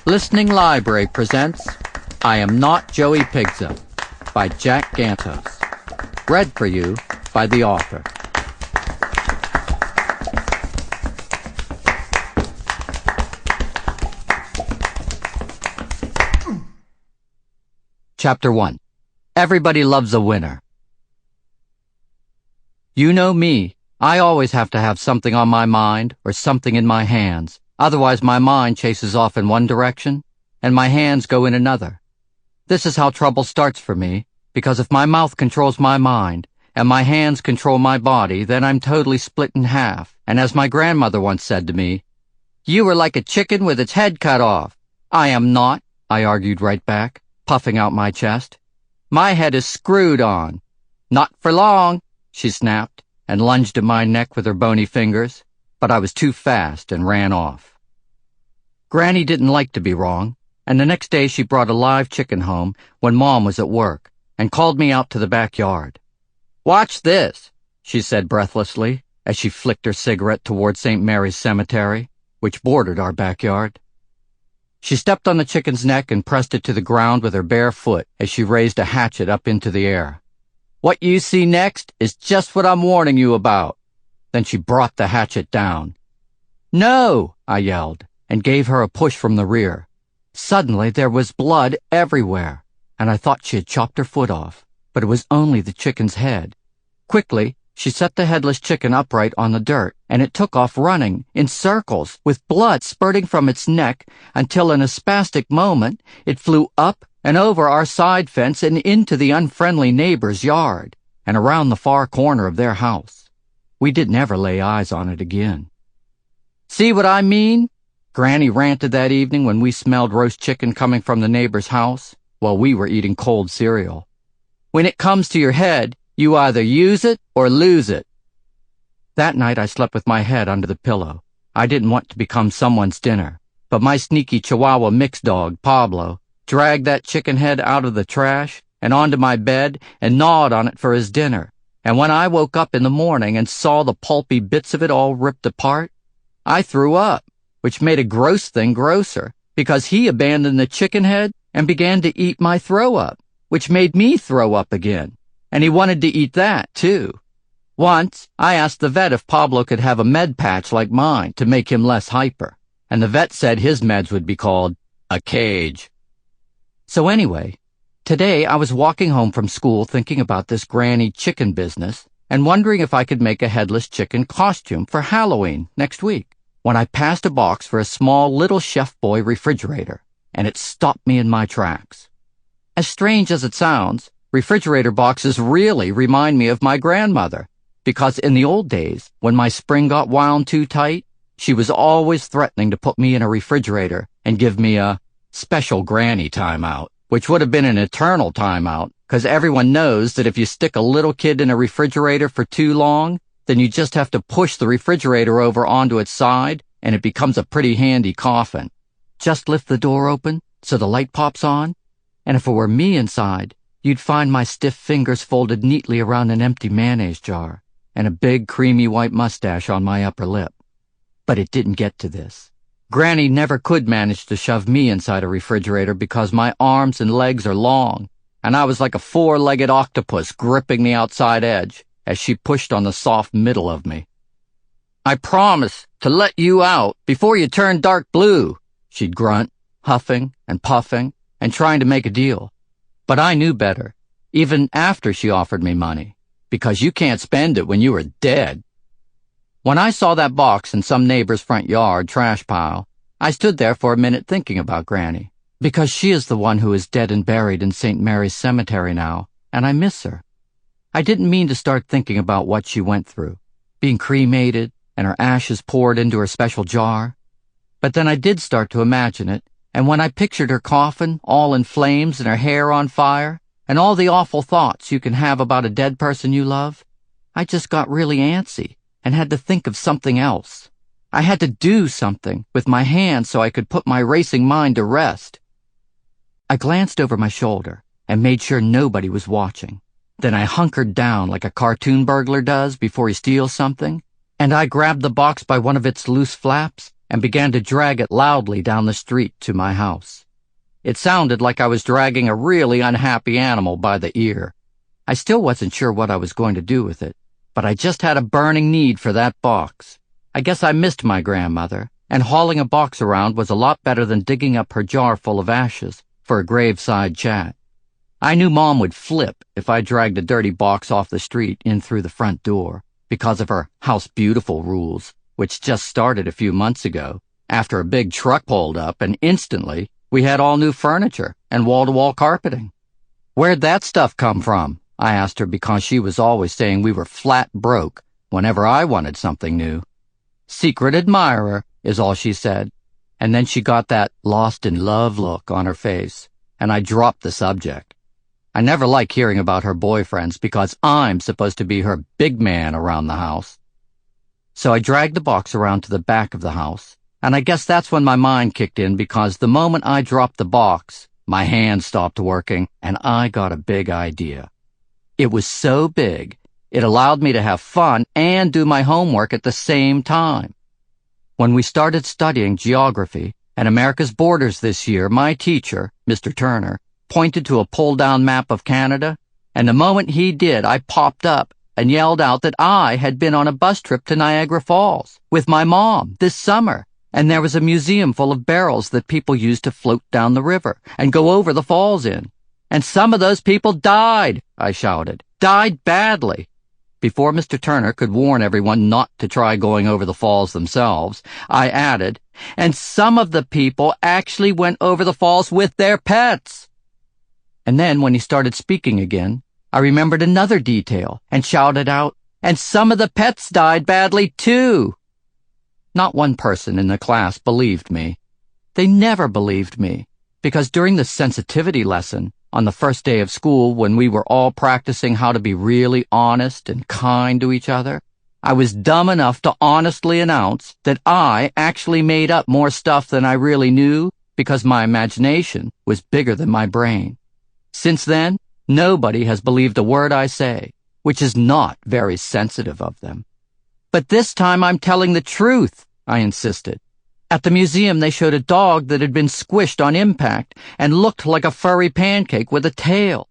Listening Library presents I Am Not Joey Pigza by Jack Gantos. Read for you by the author. Chapter 1. Everybody Loves a Winner. You know me. I always have to have something on my mind or something in my hands. Otherwise, my mind chases off in one direction, and my hands go in another. This is how trouble starts for me, because if my mouth controls my mind, and my hands control my body, then I'm totally split in half. And as my grandmother once said to me, "You are like a chicken with its head cut off." I am not, I argued right back, puffing out my chest. My head is screwed on. Not for long, she snapped, and lunged at my neck with her bony fingers. But I was too fast and ran off. Granny didn't like to be wrong, and the next day she brought a live chicken home when Mom was at work and called me out to the backyard. "Watch this," she said breathlessly as she flicked her cigarette toward St. Mary's Cemetery, which bordered our backyard. She stepped on the chicken's neck and pressed it to the ground with her bare foot as she raised a hatchet up into the air. "What you see next is just what I'm warning you about." Then she brought the hatchet down. "No!" I yelled, and gave her a push from the rear. Suddenly there was blood everywhere, and I thought she had chopped her foot off, but it was only the chicken's head. Quickly, she set the headless chicken upright on the dirt, and it took off running in circles with blood spurting from its neck until in a spastic moment it flew up and over our side fence and into the unfriendly neighbor's yard and around the far corner of their house. We didn't ever lay eyes on it again. "See what I mean?" Granny ranted that evening when we smelled roast chicken coming from the neighbor's house while we were eating cold cereal. "When it comes to your head, you either use it or lose it." That night I slept with my head under the pillow. I didn't want to become someone's dinner, but my sneaky Chihuahua mix dog, Pablo, dragged that chicken head out of the trash and onto my bed and gnawed on it for his dinner. And when I woke up in the morning and saw the pulpy bits of it all ripped apart, I threw up, which made a gross thing grosser, because he abandoned the chicken head and began to eat my throw-up, which made me throw up again. And he wanted to eat that, too. Once, I asked the vet if Pablo could have a med patch like mine to make him less hyper, and the vet said his meds would be called a cage. So anyway, today I was walking home from school thinking about this granny chicken business and wondering if I could make a headless chicken costume for Halloween next week, when I passed a box for a small little Chef Boy refrigerator, and it stopped me in my tracks. As strange as it sounds, refrigerator boxes really remind me of my grandmother, because in the old days, when my spring got wound too tight, she was always threatening to put me in a refrigerator and give me a special granny timeout, which would have been an eternal timeout, because everyone knows that if you stick a little kid in a refrigerator for too long, then you just have to push the refrigerator over onto its side, and it becomes a pretty handy coffin. Just lift the door open so the light pops on, and if it were me inside, you'd find my stiff fingers folded neatly around an empty mayonnaise jar, and a big creamy white mustache on my upper lip. But it didn't get to this. Granny never could manage to shove me inside a refrigerator because my arms and legs are long, and I was like a four-legged octopus gripping the outside edge as she pushed on the soft middle of me. "I promise to let you out before you turn dark blue," she'd grunt, huffing and puffing and trying to make a deal. But I knew better, even after she offered me money, because you can't spend it when you are dead. When I saw that box in some neighbor's front yard trash pile, I stood there for a minute thinking about Granny, because she is the one who is dead and buried in St. Mary's Cemetery now, and I miss her. I didn't mean to start thinking about what she went through, being cremated and her ashes poured into her special jar. But then I did start to imagine it, and when I pictured her coffin all in flames and her hair on fire, and all the awful thoughts you can have about a dead person you love, I just got really antsy and had to think of something else. I had to do something with my hands so I could put my racing mind to rest. I glanced over my shoulder and made sure nobody was watching. Then I hunkered down like a cartoon burglar does before he steals something, and I grabbed the box by one of its loose flaps and began to drag it loudly down the street to my house. It sounded like I was dragging a really unhappy animal by the ear. I still wasn't sure what I was going to do with it, but I just had a burning need for that box. I guess I missed my grandmother, and hauling a box around was a lot better than digging up her jar full of ashes for a graveside chat. I knew Mom would flip if I dragged a dirty box off the street in through the front door, because of her House Beautiful rules, which just started a few months ago, after a big truck pulled up, and instantly we had all new furniture and wall-to-wall carpeting. "Where'd that stuff come from?" I asked her, because she was always saying we were flat broke whenever I wanted something new. "Secret admirer," is all she said, and then she got that lost in love look on her face, and I dropped the subject. I never like hearing about her boyfriends because I'm supposed to be her big man around the house. So I dragged the box around to the back of the house, and I guess that's when my mind kicked in, because the moment I dropped the box, my hand stopped working, and I got a big idea. It was so big, it allowed me to have fun and do my homework at the same time. When we started studying geography and America's borders this year, my teacher, Mr. Turner, pointed to a pull-down map of Canada, and the moment he did, I popped up and yelled out that I had been on a bus trip to Niagara Falls with my mom this summer, and there was a museum full of barrels that people used to float down the river and go over the falls in. "And some of those people died," I shouted. "Died badly." Before Mr. Turner could warn everyone not to try going over the falls themselves, I added, "And some of the people actually went over the falls with their pets." And then, when he started speaking again, I remembered another detail and shouted out, "And some of the pets died badly, too." Not one person in the class believed me. They never believed me, because during the sensitivity lesson, on the first day of school, when we were all practicing how to be really honest and kind to each other, I was dumb enough to honestly announce that I actually made up more stuff than I really knew, because my imagination was bigger than my brain. Since then, nobody has believed a word I say, which is not very sensitive of them. "But this time I'm telling the truth," I insisted. "At the museum they showed a dog that had been squished on impact and looked like a furry pancake with a tail."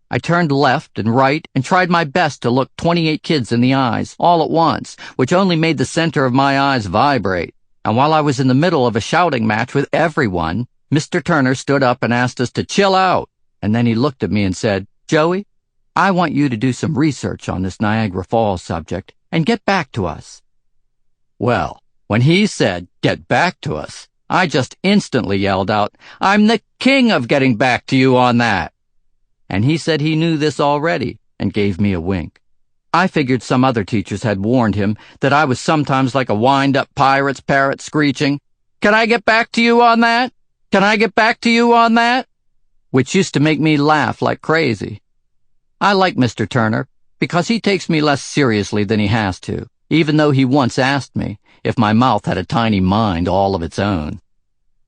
I turned left and right and tried my best to look 28 kids in the eyes all at once, which only made the center of my eyes vibrate. And while I was in the middle of a shouting match with everyone, Mr. Turner stood up and asked us to chill out. And then he looked at me and said, "Joey, I want you to do some research on this Niagara Falls subject and get back to us." Well, when he said, "Get back to us," I just instantly yelled out, "I'm the king of getting back to you on that." And he said he knew this already and gave me a wink. I figured some other teachers had warned him that I was sometimes like a wind-up pirate's parrot screeching, "Can I get back to you on that? Can I get back to you on that?" which used to make me laugh like crazy. I like Mr. Turner because he takes me less seriously than he has to, even though he once asked me if my mouth had a tiny mind all of its own.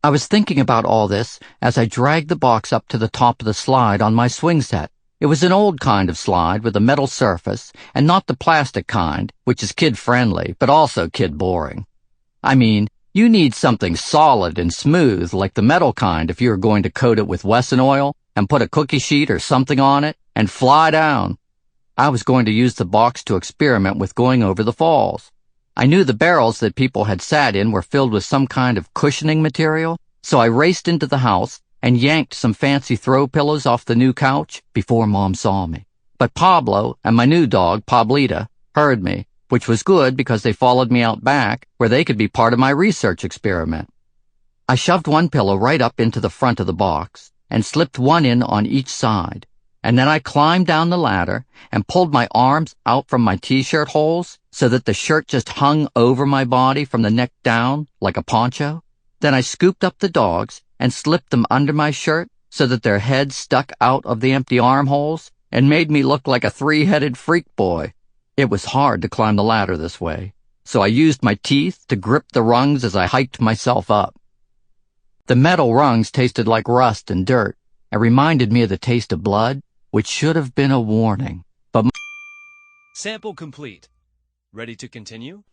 I was thinking about all this as I dragged the box up to the top of the slide on my swing set. It was an old kind of slide with a metal surface, and not the plastic kind, which is kid-friendly, but also kid-boring. I mean, you need something solid and smooth like the metal kind if you're going to coat it with Wesson oil and put a cookie sheet or something on it and fly down. I was going to use the box to experiment with going over the falls. I knew the barrels that people had sat in were filled with some kind of cushioning material, so I raced into the house and yanked some fancy throw pillows off the new couch before Mom saw me. But Pablo and my new dog, Pablita, heard me, which was good because they followed me out back where they could be part of my research experiment. I shoved one pillow right up into the front of the box and slipped one in on each side, and then I climbed down the ladder and pulled my arms out from my t-shirt holes so that the shirt just hung over my body from the neck down like a poncho. Then I scooped up the dogs and slipped them under my shirt so that their heads stuck out of the empty armholes and made me look like a three-headed freak boy. It was hard to climb the ladder this way, so I used my teeth to grip the rungs as I hiked myself up. The metal rungs tasted like rust and dirt and reminded me of the taste of blood, which should have been a warning. But Sample complete. Ready to continue?